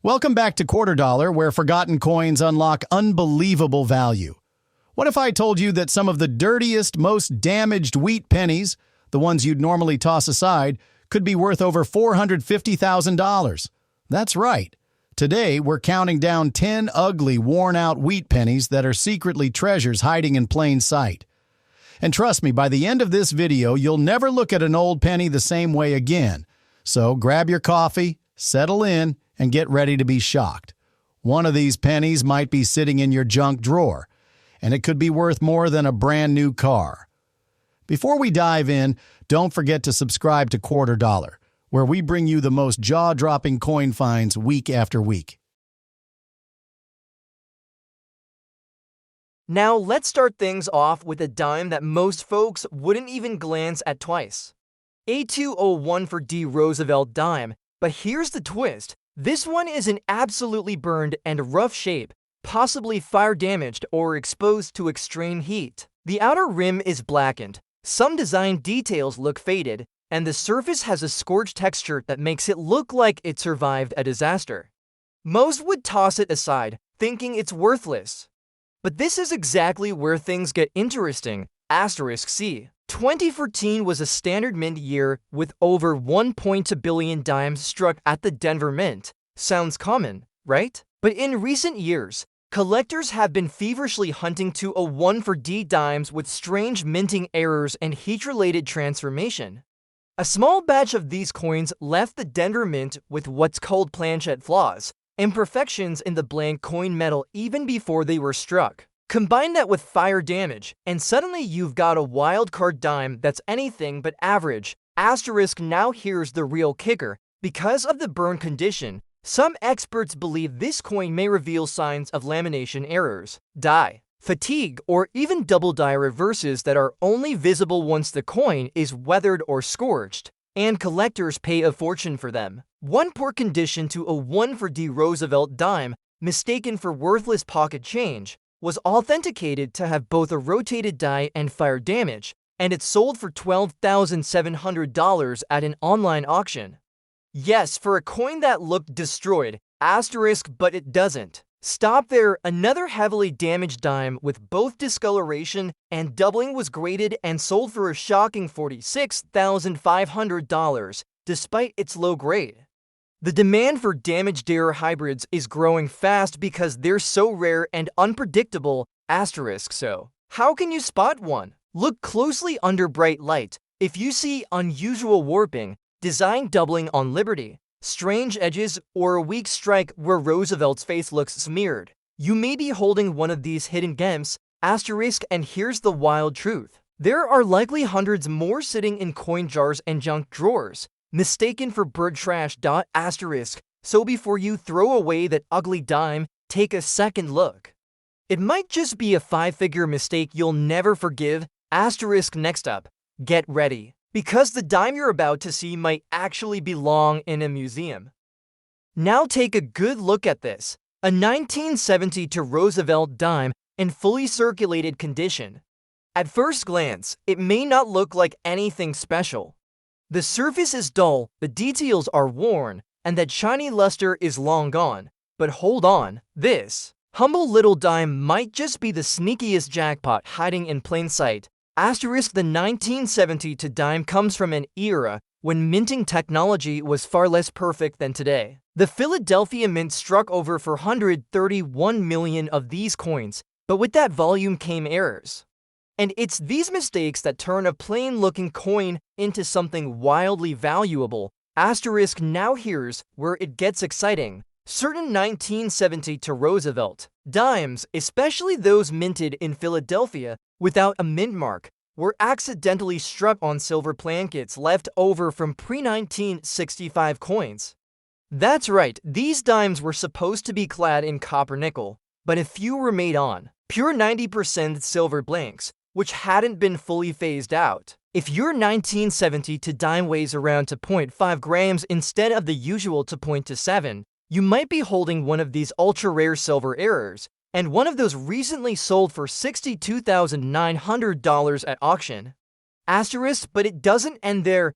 Welcome back to Quarter Dollar, where forgotten coins unlock unbelievable value. What if I told you that some of the dirtiest, most damaged wheat pennies, the ones you'd normally toss aside, could be worth over $450,000? That's right. Today, we're counting down 10 ugly, worn-out wheat pennies that are secretly treasures hiding in plain sight. And trust me, by the end of this video, you'll never look at an old penny the same way again. So grab your coffee, settle in, and get ready to be shocked. One of these pennies might be sitting in your junk drawer, and it could be worth more than a brand new car. Before we dive in, don't forget to subscribe to Quarter Dollar, where we bring you the most jaw-dropping coin finds week after week. Now let's start things off with a dime that most folks wouldn't even glance at twice. A201 for D Roosevelt Dime, but here's the twist. This one is in absolutely burned and rough shape, possibly fire damaged or exposed to extreme heat. The outer rim is blackened, some design details look faded, and the surface has a scorched texture that makes it look like it survived a disaster. Most would toss it aside, thinking it's worthless. But this is exactly where things get interesting. *C. 2014 was a standard mint year with over 1.2 billion dimes struck at the Denver Mint. Sounds common, right? But in recent years, collectors have been feverishly hunting to a 1 for D dimes with strange minting errors and heat-related transformation. A small batch of these coins left the Denver Mint with what's called planchette flaws, imperfections in the blank coin metal even before they were struck. Combine that with fire damage, and suddenly you've got a wild card dime that's anything but average. Now here's the real kicker. Because of the burn condition, some experts believe this coin may reveal signs of lamination errors, die fatigue, or even double die reverses that are only visible once the coin is weathered or scorched, and collectors pay a fortune for them. One poor condition to a 1 for D Roosevelt Dime, mistaken for worthless pocket change, was authenticated to have both a rotated die and fire damage, and it sold for $12,700 at an online auction. Yes, for a coin that looked destroyed, but it doesn't. Stop there. Another heavily damaged dime with both discoloration and doubling was graded and sold for a shocking $46,500, despite its low grade. The demand for damaged error hybrids is growing fast because they're so rare and unpredictable. So, how can you spot one? Look closely under bright light. If you see unusual warping, design doubling on Liberty, strange edges, or a weak strike where Roosevelt's face looks smeared, you may be holding one of these hidden gems. And here's the wild truth. There are likely hundreds more sitting in coin jars and junk drawers, mistaken for bird trash. So before you throw away that ugly dime, take a second look. It might just be a 5-figure mistake you'll never forgive. Next up, get ready, because the dime you're about to see might actually belong in a museum. Now take a good look at this. A 1970 to Roosevelt dime in fully circulated condition. At first glance, it may not look like anything special. The surface is dull, the details are worn, and that shiny luster is long gone. But hold on, this humble little dime might just be the sneakiest jackpot hiding in plain sight. The 1970 to dime comes from an era when minting technology was far less perfect than today. The Philadelphia Mint struck over 431 million of these coins, but with that volume came errors. And it's these mistakes that turn a plain-looking coin into something wildly valuable. Now here's where it gets exciting. Certain 1970 to Roosevelt dimes, especially those minted in Philadelphia without a mint mark, were accidentally struck on silver plankets left over from pre-1965 coins. That's right, these dimes were supposed to be clad in copper nickel, but a few were made on pure 90% silver blanks, which hadn't been fully phased out. If your 1970 to dime weighs around 2.5 grams instead of the usual 2.7, you might be holding one of these ultra-rare silver errors, and one of those recently sold for $62,900 at auction. But it doesn't end there.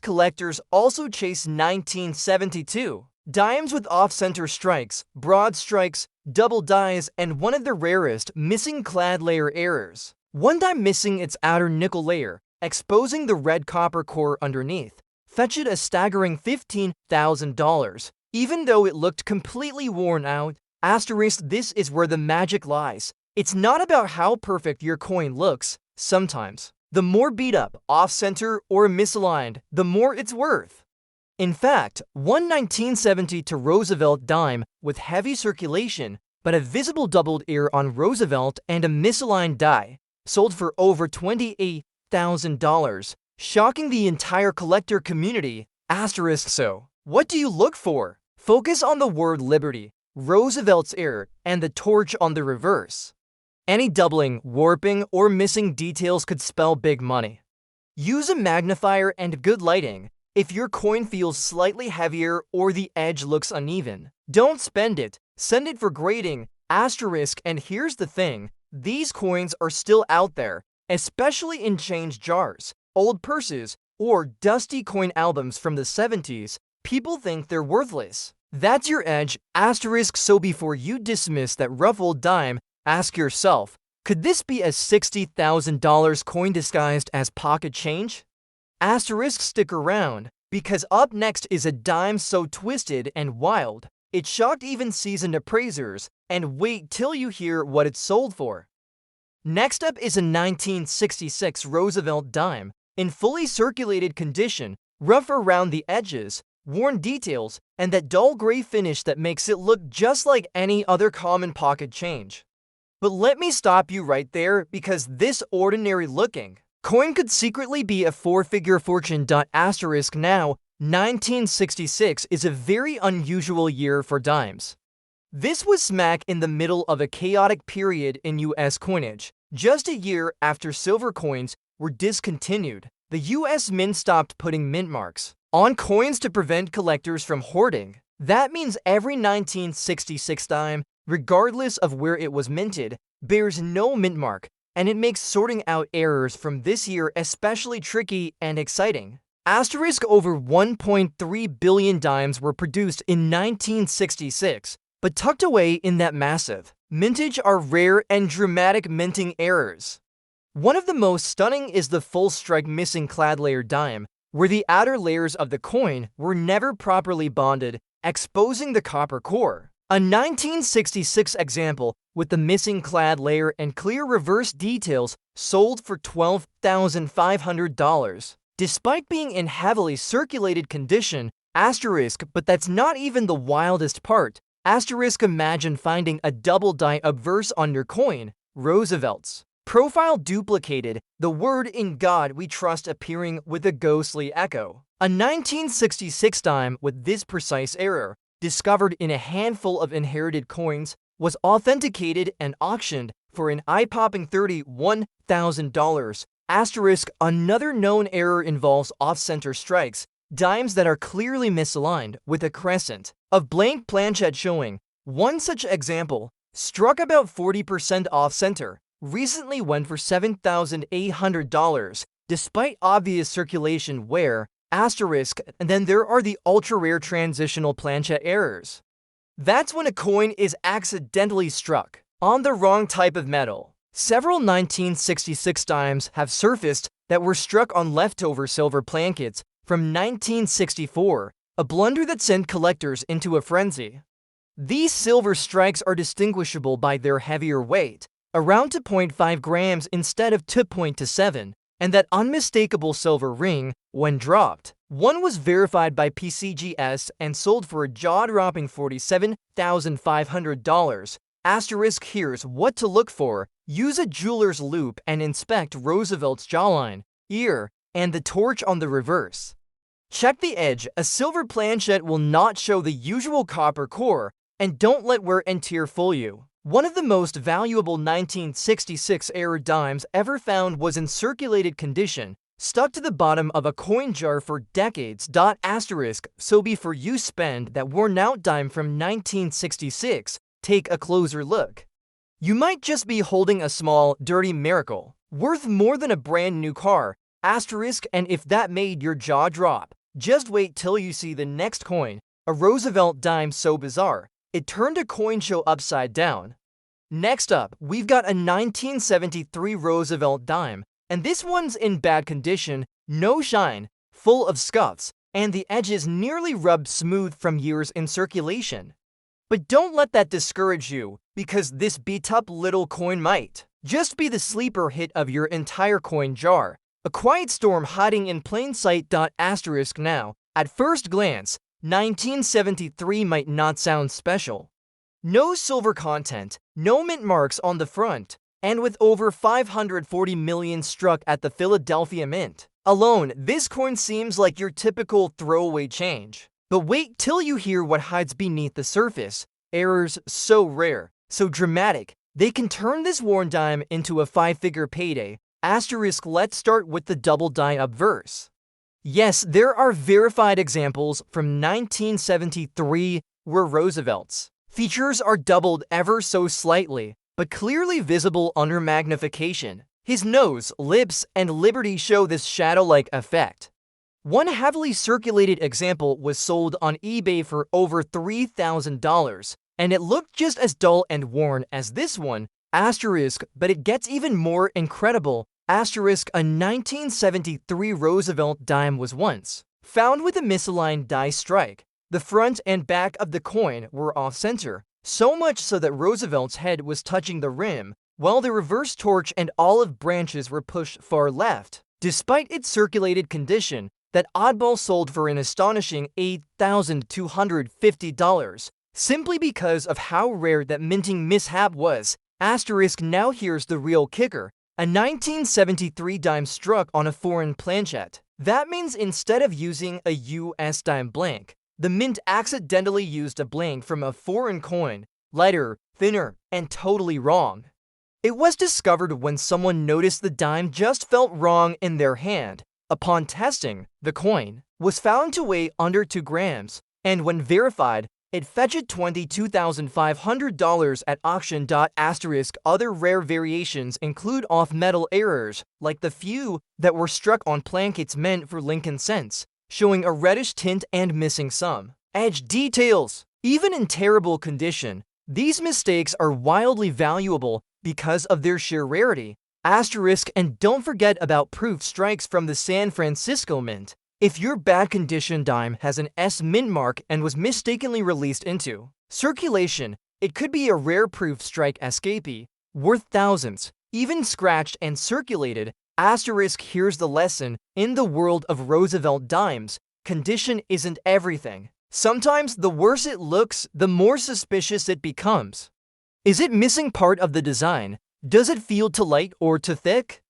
Collectors also chase 1972 Dimes with off-center strikes, broad strikes, double dies, and one of the rarest, missing clad layer errors. One dime missing its outer nickel layer, exposing the red copper core underneath, fetched a staggering $15,000. Even though it looked completely worn out, asterisk, this is where the magic lies. It's not about how perfect your coin looks. Sometimes, the more beat up, off-center, or misaligned, the more it's worth. In fact, one 1970 to Roosevelt Dime with heavy circulation but a visible doubled ear on Roosevelt and a misaligned die sold for over $28,000, shocking the entire collector community. Asterisk, so what do you look for? Focus on the word Liberty, Roosevelt's ear, and the torch on the reverse. Any doubling, warping, or missing details could spell big money. Use a magnifier and good lighting. If your coin feels slightly heavier or the edge looks uneven, don't spend it. Send it for grading. Asterisk, and here's the thing. These coins are still out there, especially in change jars, old purses, or dusty coin albums from the 70s. People think they're worthless. That's your edge. Asterisk, so before you dismiss that rough old dime, ask yourself, could this be a $60,000 coin disguised as pocket change? Asterisk, stick around, because up next is a dime so twisted and wild, it shocked even seasoned appraisers, and wait till you hear what it sold for. Next up is a 1966 Roosevelt Dime, in fully circulated condition, rough around the edges, worn details, and that dull gray finish that makes it look just like any other common pocket change. But let me stop you right there, because this ordinary looking coin could secretly be a four-figure fortune. Asterisk, now, 1966 is a very unusual year for dimes. This was smack in the middle of a chaotic period in U.S. coinage. Just a year after silver coins were discontinued, the U.S. Mint stopped putting mint marks on coins to prevent collectors from hoarding. That means every 1966 dime, regardless of where it was minted, bears no mint mark, and it makes sorting out errors from this year especially tricky and exciting. Asterisk, over 1.3 billion dimes were produced in 1966, but tucked away in that massive mintage are rare and dramatic minting errors. One of the most stunning is the full strike missing clad layer dime, where the outer layers of the coin were never properly bonded, exposing the copper core. A 1966 example with the missing clad layer and clear reverse details sold for $12,500. Despite being in heavily circulated condition, asterisk, but that's not even the wildest part. Asterisk, imagine finding a double die obverse on your coin, Roosevelt's profile duplicated, the word "In God We Trust" appearing with a ghostly echo. A 1966 dime with this precise error, discovered in a handful of inherited coins, was authenticated and auctioned for an eye-popping $31,000. Asterisk, another known error involves off-center strikes, dimes that are clearly misaligned with a crescent of blank planchette showing. One such example, struck about 40% off-center, recently went for $7,800, despite obvious circulation wear. Asterisk, and then there are the ultra-rare transitional planchette errors. That's when a coin is accidentally struck on the wrong type of metal. Several 1966 dimes have surfaced that were struck on leftover silver plankets from 1964, a blunder that sent collectors into a frenzy. These silver strikes are distinguishable by their heavier weight, around 2.5 grams instead of 2.27, and that unmistakable silver ring when dropped. One was verified by PCGS and sold for a jaw-dropping $47,500. Asterisk, here's what to look for. Use a jeweler's loupe and inspect Roosevelt's jawline, ear, and the torch on the reverse. Check the edge. A silver planchette will not show the usual copper core, and don't let wear and tear fool you. One of the most valuable 1966 era dimes ever found was in circulated condition, stuck to the bottom of a coin jar for decades. Asterisk, so before you spend that worn-out dime from 1966, take a closer look. You might just be holding a small, dirty miracle, worth more than a brand new car. Asterisk, and if that made your jaw drop, just wait till you see the next coin. A Roosevelt dime so bizarre, it turned a coin show upside down. Next up, we've got a 1973 Roosevelt dime, and this one's in bad condition, no shine, full of scuffs, and the edges nearly rubbed smooth from years in circulation. But don't let that discourage you, because this beat-up little coin might just be the sleeper hit of your entire coin jar. A quiet storm hiding in plain sight. Asterisk now, at first glance, 1973 might not sound special. No silver content, no mint marks on the front, and with over 540 million struck at the Philadelphia Mint alone, this coin seems like your typical throwaway change. But wait till you hear what hides beneath the surface. Errors so rare, so dramatic, they can turn this worn dime into a five-figure payday. Asterisk, let's start with the double die obverse. Yes, there are verified examples from 1973 where Roosevelt's features are doubled ever so slightly, but clearly visible under magnification. His nose, lips, and liberty show this shadow-like effect. One heavily circulated example was sold on eBay for over $3,000, and it looked just as dull and worn as this one, asterisk, but it gets even more incredible, asterisk. A 1973 Roosevelt dime was once found with a misaligned die strike. The front and back of the coin were off-center, so much so that Roosevelt's head was touching the rim, while the reverse torch and olive branches were pushed far left. Despite its circulated condition, that oddball sold for an astonishing $8,250, simply because of how rare that minting mishap was. Asterisk, now here's the real kicker. A 1973 dime struck on a foreign planchette. That means instead of using a US dime blank, the mint accidentally used a blank from a foreign coin, lighter, thinner, and totally wrong. It was discovered when someone noticed the dime just felt wrong in their hand. Upon testing, the coin was found to weigh under 2 grams, and when verified, it fetched $22,500 at auction. Asterisk, other rare variations include off-metal errors, like the few that were struck on plankets meant for Lincoln cents, showing a reddish tint and missing some edge details. Even in terrible condition, these mistakes are wildly valuable because of their sheer rarity. Asterisk, and don't forget about proof strikes from the San Francisco Mint. If your bad condition dime has an S mint mark and was mistakenly released into circulation, it could be a rare proof strike escapee, worth thousands, even scratched and circulated. Asterisk, here's the lesson. In the world of Roosevelt dimes, condition isn't everything. Sometimes the worse it looks, the more suspicious it becomes. Is it missing part of the design? Does it feel too light or too thick?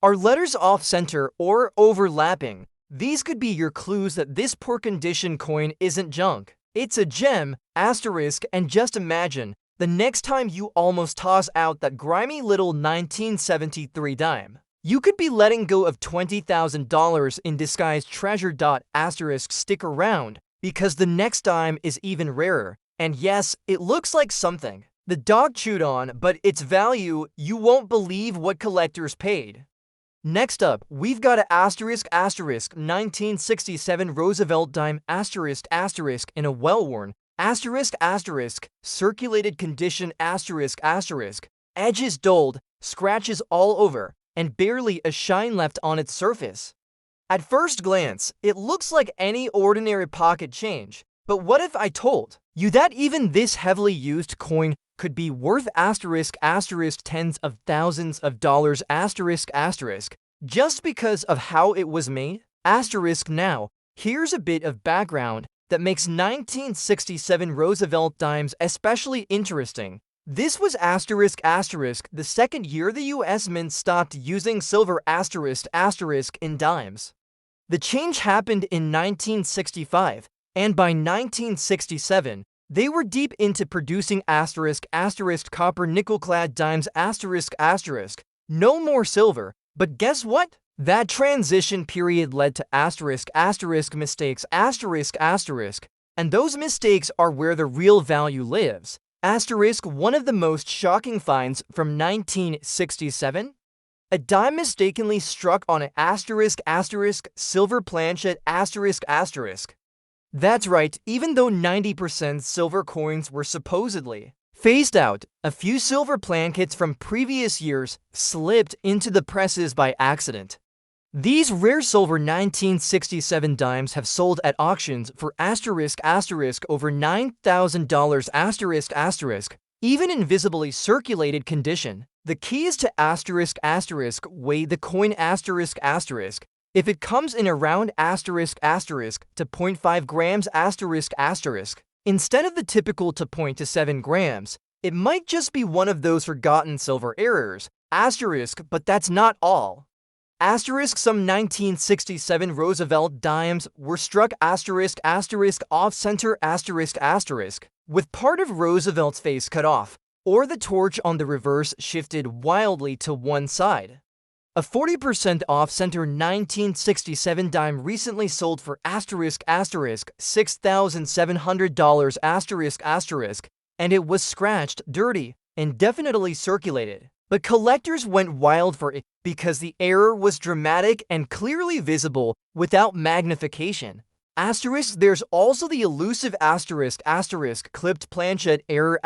Are letters off-center or overlapping? These could be your clues that this poor condition coin isn't junk. It's a gem, asterisk, and just imagine the next time you almost toss out that grimy little 1973 dime. You could be letting go of $20,000 in disguised treasure. Asterisk, stick around, because the next dime is even rarer. And yes, it looks like something the dog chewed on, but its value, you won't believe what collectors paid. Next up, we've got a asterisk 1967 Roosevelt dime asterisk in a well-worn circulated condition edges dulled, scratches all over, and barely a shine left on its surface. At first glance, it looks like any ordinary pocket change, but what if I told you that even this heavily used coin could be worth tens of thousands of dollars just because of how it was made? Now, here's a bit of background that makes 1967 Roosevelt dimes especially interesting. This was the second year the US Mint stopped using silver in dimes. The change happened in 1965, and by 1967, they were deep into producing copper nickel-clad dimes no more silver. But guess what? That transition period led to mistakes, and those mistakes are where the real value lives. One of the most shocking finds from 1967? A dime mistakenly struck on an silver planchet That's right, even though 90% silver coins were supposedly phased out, a few silver plankets from previous years slipped into the presses by accident. These rare silver 1967 dimes have sold at auctions for over $9,000 even in visibly circulated condition. The key is to weigh the coin if it comes in around to 0.5 grams instead of the typical to 0.7 grams, it might just be one of those forgotten silver errors, but that's not all. Some 1967 Roosevelt Dimes were struck off-center with part of Roosevelt's face cut off, or the torch on the reverse shifted wildly to one side. A 40% off-center 1967 dime recently sold for $6,700 and it was scratched, dirty, and definitely circulated. But collectors went wild for it because the error was dramatic and clearly visible without magnification. There's also the elusive clipped planchet error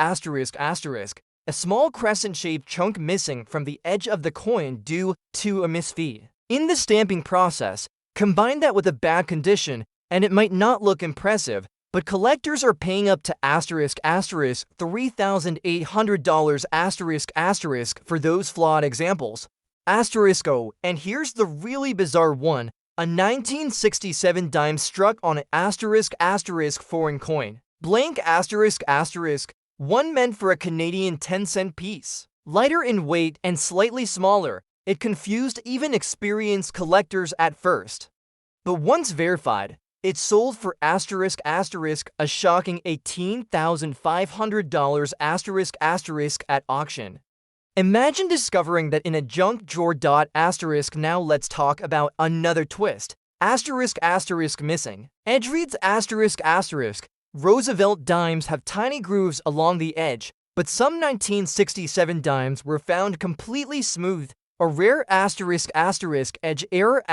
a small crescent-shaped chunk missing from the edge of the coin due to a misfeed in the stamping process. Combine that with a bad condition and it might not look impressive, but collectors are paying up to $3,800 for those flawed examples. And here's the really bizarre one. A 1967 dime struck on an foreign coin. Blank one meant for a Canadian 10-cent piece. Lighter in weight and slightly smaller, it confused even experienced collectors at first. But once verified, it sold for a shocking $18,500 at auction. Imagine discovering that in a junk drawer. Now let's talk about another twist. Missing. Edge reads Roosevelt dimes have tiny grooves along the edge, but some 1967 dimes were found completely smooth. A rare edge error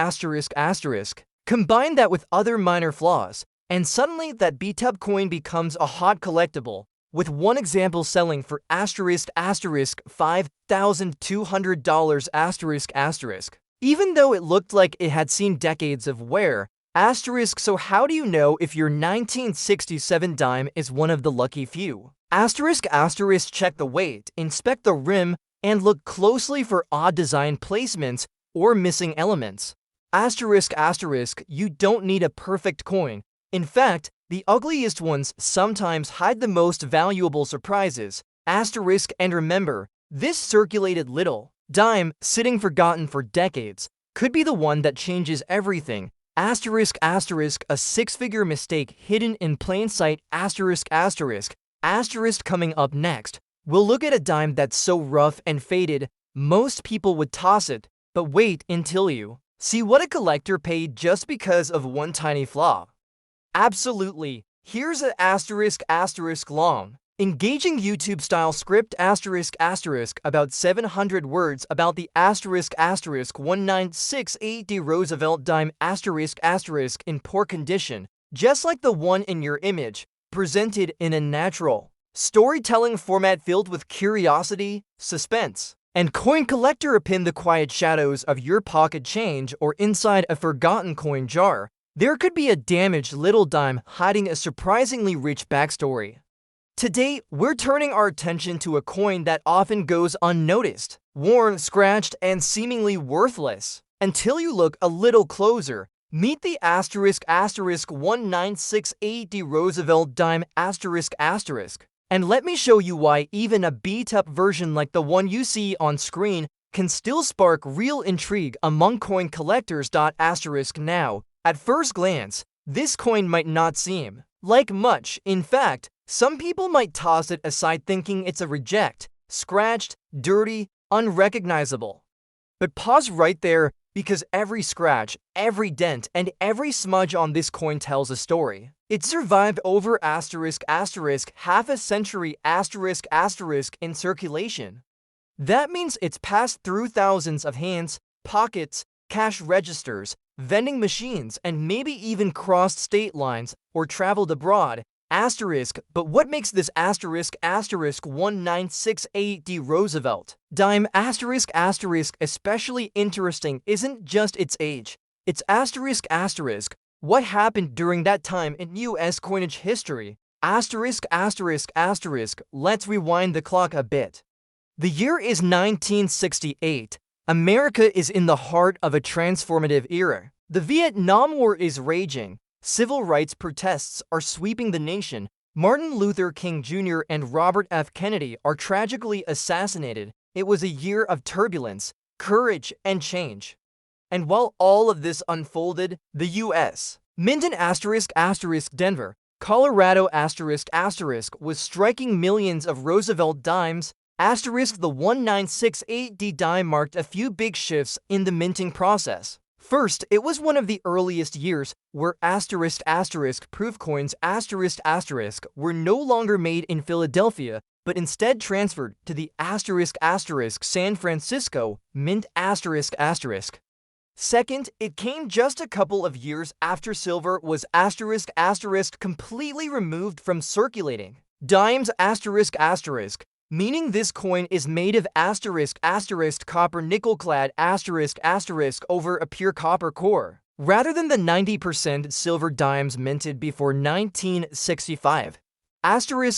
Combine that with other minor flaws, and suddenly that beat-up coin becomes a hot collectible, with one example selling for $5,200 even though it looked like it had seen decades of wear. So how do you know if your 1967 dime is one of the lucky few? Check the weight, inspect the rim, and look closely for odd design placements or missing elements. You don't need a perfect coin. In fact, the ugliest ones sometimes hide the most valuable surprises. And remember, this circulated little dime, sitting forgotten for decades, could be the one that changes everything. A six-figure mistake hidden in plain sight. Coming up next, we'll look at a dime that's so rough and faded, most people would toss it. But wait until you see what a collector paid just because of one tiny flaw. Absolutely. Here's an long, engaging YouTube-style script about 700 words about the 1968 Roosevelt Dime in poor condition, just like the one in your image, presented in a natural storytelling format filled with curiosity, suspense, and coin collector in the quiet shadows of your pocket change or inside a forgotten coin jar. There could be a damaged little dime hiding a surprisingly rich backstory. Today, we're turning our attention to a coin that often goes unnoticed, worn, scratched, and seemingly worthless. Until you look a little closer, meet the 1968 Roosevelt Dime And let me show you why even a beat-up version like the one you see on screen can still spark real intrigue among coin collectors. Now, at first glance, this coin might not seem like much. In fact, some people might toss it aside thinking it's a reject, scratched, dirty, unrecognizable. But pause right there, because every scratch, every dent, and every smudge on this coin tells a story. It survived over half a century in circulation. That means it's passed through thousands of hands, pockets, cash registers, vending machines, and maybe even crossed state lines or traveled abroad. Asterisk, but what makes this asterisk 1968 Roosevelt Dime asterisk especially interesting isn't just its age. It's asterisk what happened during that time in U.S. coinage history. Asterisk, let's rewind the clock a bit. The year is 1968. America is in the heart of a transformative era. The Vietnam War is raging. Civil rights protests are sweeping the nation. Martin Luther King Jr. and Robert F. Kennedy are tragically assassinated. It was a year of turbulence, courage, and change. And while all of this unfolded, the U.S. Mint Denver, Colorado was striking millions of Roosevelt Dimes. The 1968 dime marked a few big shifts in the minting process. First, it was one of the earliest years where proof coins were no longer made in Philadelphia, but instead transferred to the San Francisco Mint Second, it came just a couple of years after silver was completely removed from circulating. Dimes meaning this coin is made of copper nickel clad over a pure copper core, rather than the 90% silver dimes minted before 1965.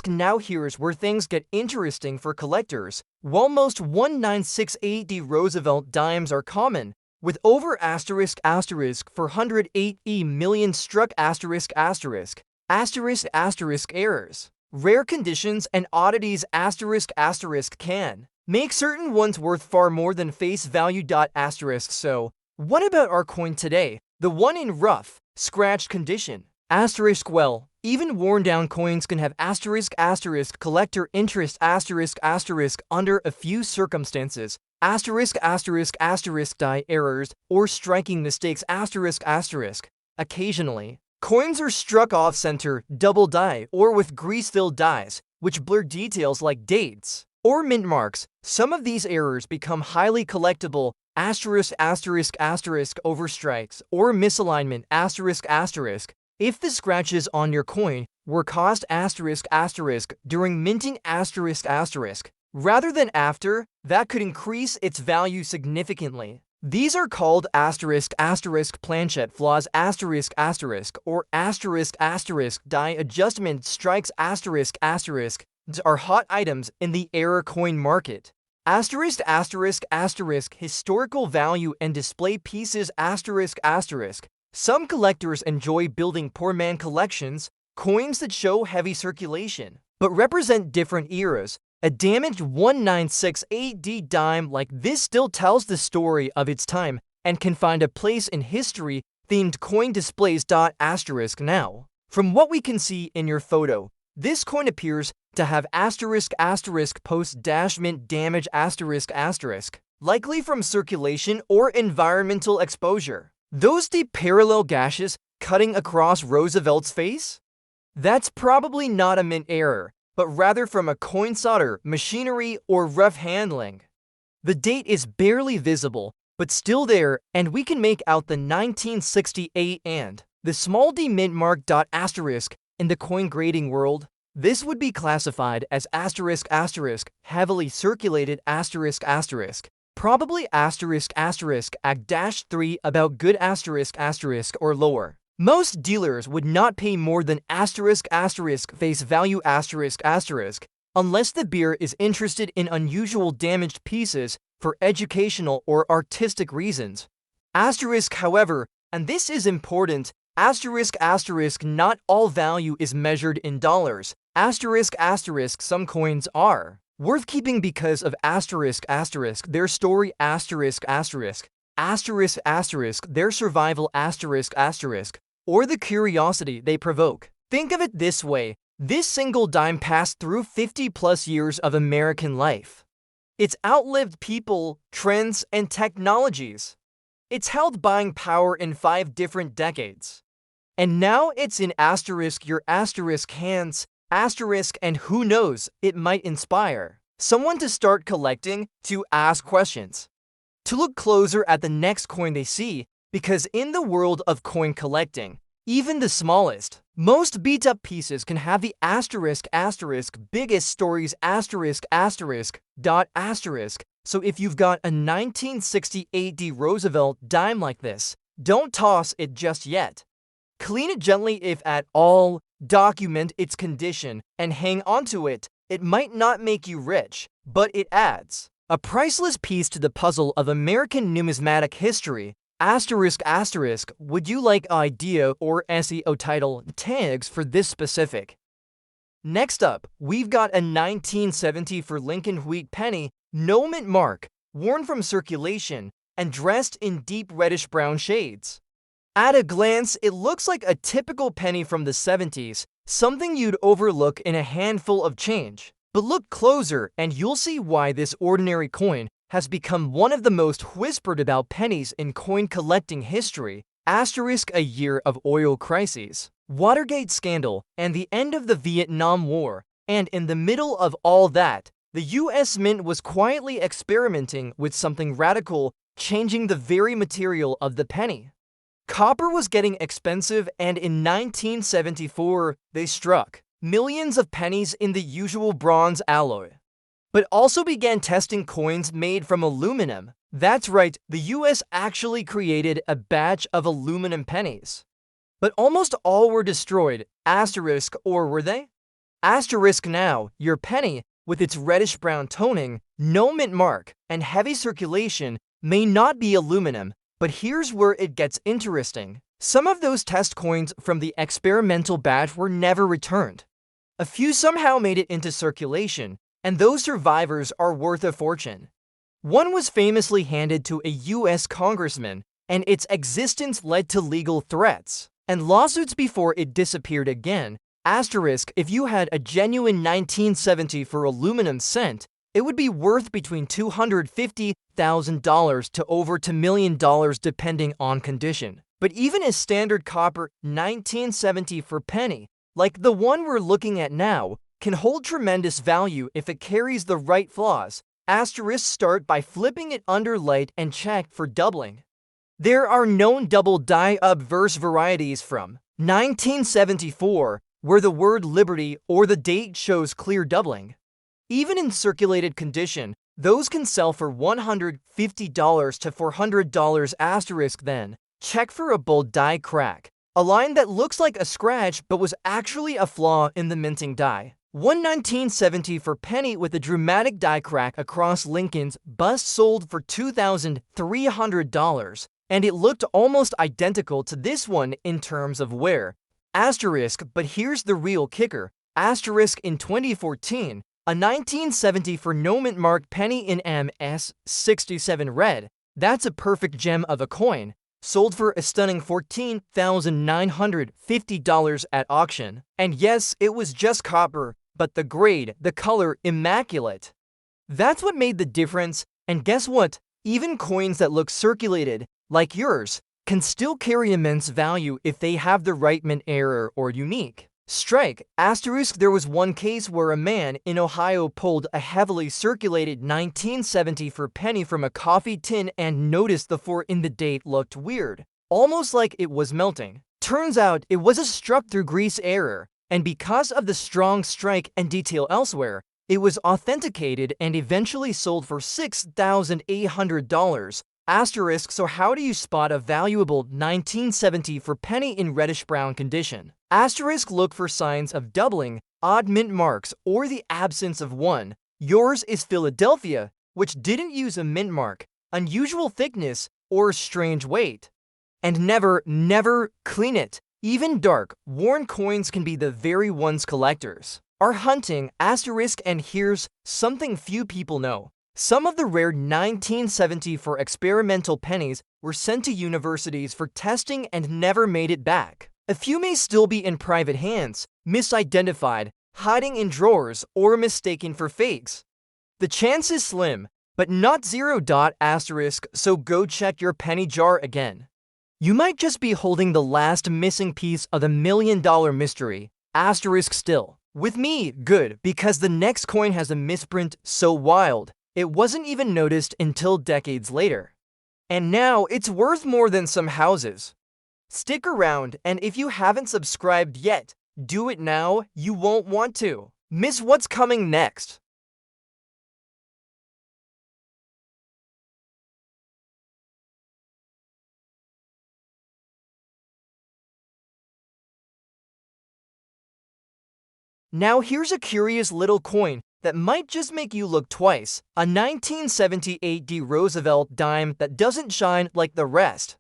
Now here's where things get interesting for collectors. While most 1968 Roosevelt dimes are common, with over 408 million struck errors, rare conditions and oddities can make certain ones worth far more than face value. So, what about our coin today? The one in rough, scratched condition. Well, even worn down coins can have collector interest under a few circumstances. Die errors or striking mistakes Occasionally, coins are struck off-center, double die, or with grease-filled dies, which blur details like dates or mint marks. Some of these errors become highly collectible. Overstrikes or misalignment if the scratches on your coin were caused during minting rather than after, that could increase its value significantly. These are called planchette flaws or die adjustment strikes are hot items in the error coin market. Historical value and display pieces Some collectors enjoy building poor man collections, coins that show heavy circulation, but represent different eras. A damaged 1968 dime like this still tells the story of its time and can find a place in history-themed coin displays. Now, from what we can see in your photo, this coin appears to have post-mint damage likely from circulation or environmental exposure. Those deep parallel gashes cutting across Roosevelt's face? That's probably not a mint error, but rather from a coin solder, machinery, or rough handling. The date is barely visible, but still there, and we can make out the 1968 and the small d mint mark. In the coin grading world, this would be classified as heavily circulated probably *3 about good or lower. Most dealers would not pay more than face value unless the beer is interested in unusual damaged pieces for educational or artistic reasons. However, and this is important, not all value is measured in dollars. Some coins are worth keeping because of their story their survival or the curiosity they provoke. Think of it this way, this single dime passed through 50 plus years of American life. It's outlived people, trends, and technologies. It's held buying power in 5 different decades. And now it's in your hands, and who knows, it might inspire someone to start collecting, to ask questions, to look closer at the next coin they see, because in the world of coin collecting, even the smallest, most beat-up pieces can have the asterisk biggest stories dot asterisk. So if you've got a 1968 Roosevelt Dime like this, don't toss it just yet. Clean it gently if at all, document its condition, and hang onto it. It might not make you rich, but it adds a priceless piece to the puzzle of American numismatic history. Would you like idea or SEO title tags for this specific? Next up, we've got a 1970 for Lincoln wheat penny, no mint mark, worn from circulation, and dressed in deep reddish-brown shades. At a glance, it looks like a typical penny from the 70s, something you'd overlook in a handful of change. But look closer and you'll see why this ordinary coin has become one of the most whispered about pennies in coin collecting history. A year of oil crises, Watergate scandal, and the end of the Vietnam War. And in the middle of all that, the US Mint was quietly experimenting with something radical, changing the very material of the penny. Copper was getting expensive, and in 1974, they struck millions of pennies in the usual bronze alloy, but also began testing coins made from aluminum. That's right, the US actually created a batch of aluminum pennies. But almost all were destroyed, or were they? Now, your penny, with its reddish-brown toning, no mint mark, and heavy circulation, may not be aluminum, but here's where it gets interesting. Some of those test coins from the experimental batch were never returned. A few somehow made it into circulation, and those survivors are worth a fortune. One was famously handed to a US congressman, and its existence led to legal threats and lawsuits before it disappeared again. If you had a genuine 1970 for aluminum cent, it would be worth between $250,000 to over $2 million depending on condition. But even a standard copper 1970 for penny, like the one we're looking at now, can hold tremendous value if it carries the right flaws. Start by flipping it under light and check for doubling. There are known double die obverse varieties from 1974, where the word liberty or the date shows clear doubling. Even in circulated condition, those can sell for $150 to $400 then. Check for a bold die crack, a line that looks like a scratch but was actually a flaw in the minting die. One 1970 for penny with a dramatic die crack across Lincoln's bust sold for $2,300, and it looked almost identical to this one in terms of wear. But here's the real kicker. In 2014, a 1970 for no mint mark penny in MS67 red, that's a perfect gem of a coin, sold for a stunning $14,950 at auction. And yes, it was just copper, but the grade, the color, immaculate. That's what made the difference, and guess what? Even coins that look circulated, like yours, can still carry immense value if they have the right mint error or unique strike. There was one case where a man in Ohio pulled a heavily circulated 1970 for penny from a coffee tin and noticed the 4 in the date looked weird, almost like it was melting. Turns out it was a struck through grease error, and because of the strong strike and detail elsewhere, it was authenticated and eventually sold for $6,800. So how do you spot a valuable 1970 for penny in reddish-brown condition? Look for signs of doubling, odd mint marks, or the absence of one. Yours is Philadelphia, which didn't use a mint mark, unusual thickness, or strange weight. And never clean it. Even dark, worn coins can be the very ones collectors are hunting. And here's something few people know. Some of the rare 1970 for experimental pennies were sent to universities for testing and never made it back. A few may still be in private hands, misidentified, hiding in drawers, or mistaken for fakes. The chance is slim, but not 0. So go check your penny jar again. You might just be holding the last missing piece of the $1 million mystery. Still. With me, good, because the next coin has a misprint so wild, it wasn't even noticed until decades later. And now it's worth more than some houses. Stick around, and if you haven't subscribed yet, do it now. You won't want to miss what's coming next. Now here's a curious little coin that might just make you look twice. A 1978 Roosevelt Dime that doesn't shine like the rest.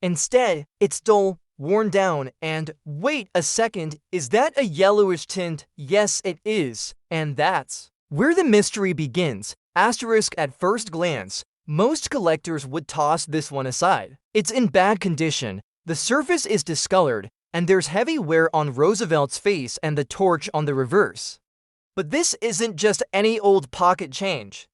Instead, it's dull, worn down, and wait a second, is that a yellowish tint? Yes, it is. And that's where the mystery begins. Asterisk at first glance, most collectors would toss this one aside. It's in bad condition, the surface is discolored, and there's heavy wear on Roosevelt's face and the torch on the reverse. But this isn't just any old pocket change.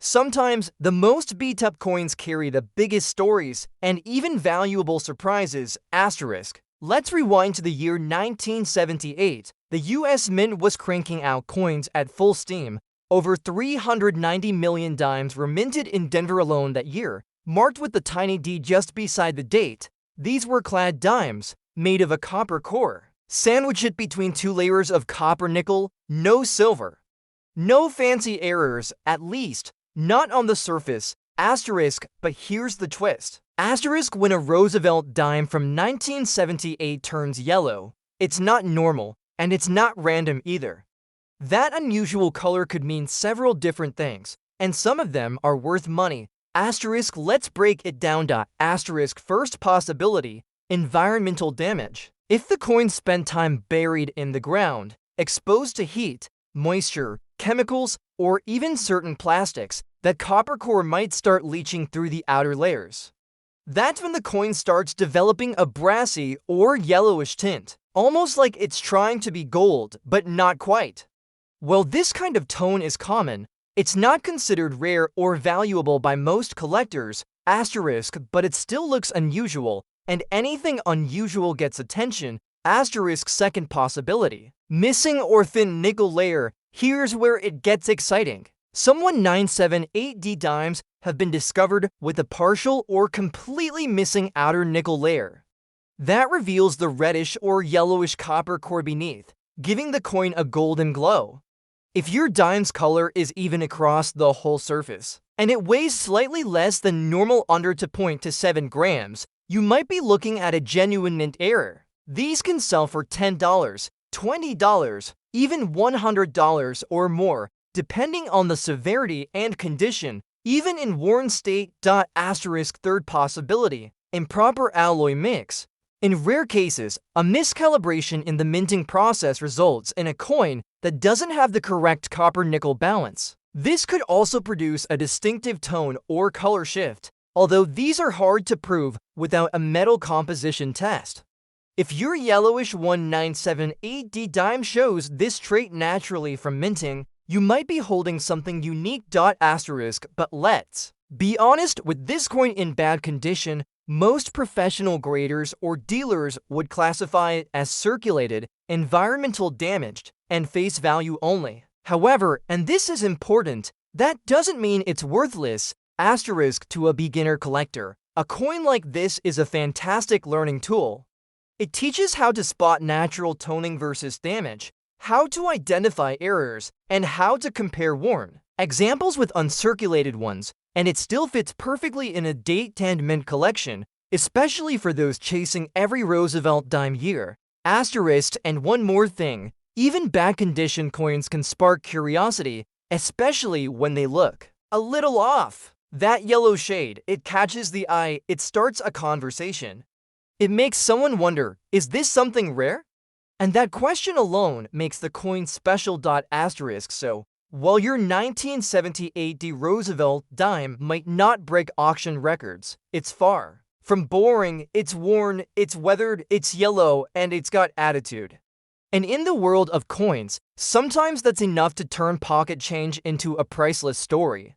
Sometimes, the most beat-up coins carry the biggest stories and even valuable surprises. Asterisk. Let's rewind to the year 1978. The US Mint was cranking out coins at full steam. Over 390 million dimes were minted in Denver alone that year, marked with the tiny D just beside the date. These were clad dimes, made of a copper core. Sandwich it between two layers of copper nickel, no silver. No fancy errors, at least, not on the surface. Asterisk, but here's the twist. Asterisk when a Roosevelt dime from 1978 turns yellow. It's not normal, and it's not random either. That unusual color could mean several different things, and some of them are worth money. Asterisk, let's break it down. Asterisk, first possibility, environmental damage. If the coin spent time buried in the ground, exposed to heat, moisture, chemicals, or even certain plastics, that copper core might start leaching through the outer layers. That's when the coin starts developing a brassy or yellowish tint, almost like it's trying to be gold, but not quite. While this kind of tone is common, it's not considered rare or valuable by most collectors. Asterisk, but it still looks unusual, and anything unusual gets attention. Asterisk, second possibility, missing or thin nickel layer. Here's where it gets exciting. Some 1978 dimes have been discovered with a partial or completely missing outer nickel layer. That reveals the reddish or yellowish copper core beneath, giving the coin a golden glow. If your dime's color is even across the whole surface, and it weighs slightly less than normal under 2.7 grams, you might be looking at a genuine mint error. These can sell for $10, $20, even $100 or more, depending on the severity and condition, even in worn state. Asterisk, third possibility, improper alloy mix. In rare cases, a miscalibration in the minting process results in a coin that doesn't have the correct copper-nickel balance. This could also produce a distinctive tone or color shift, although these are hard to prove without a metal composition test. If your yellowish 1978 dime shows this trait naturally from minting, you might be holding something unique. Asterisk, but let's be honest, with this coin in bad condition, most professional graders or dealers would classify it as circulated, environmental damaged, and face value only. However, and this is important, that doesn't mean it's worthless. Asterisk, to a beginner collector, a coin like this is a fantastic learning tool. It teaches how to spot natural toning versus damage, how to identify errors, and how to compare worn examples with uncirculated ones, and it still fits perfectly in a date and mint collection, especially for those chasing every Roosevelt dime year. Asterisk, and one more thing, even bad condition coins can spark curiosity, especially when they look a little off. That yellow shade, it catches the eye, it starts a conversation. It makes someone wonder, is this something rare? And that question alone makes the coin special. Asterisk, so while your 1978 Roosevelt dime might not break auction records, it's far from boring. It's worn, it's weathered, it's yellow, and it's got attitude. And in the world of coins, sometimes that's enough to turn pocket change into a priceless story.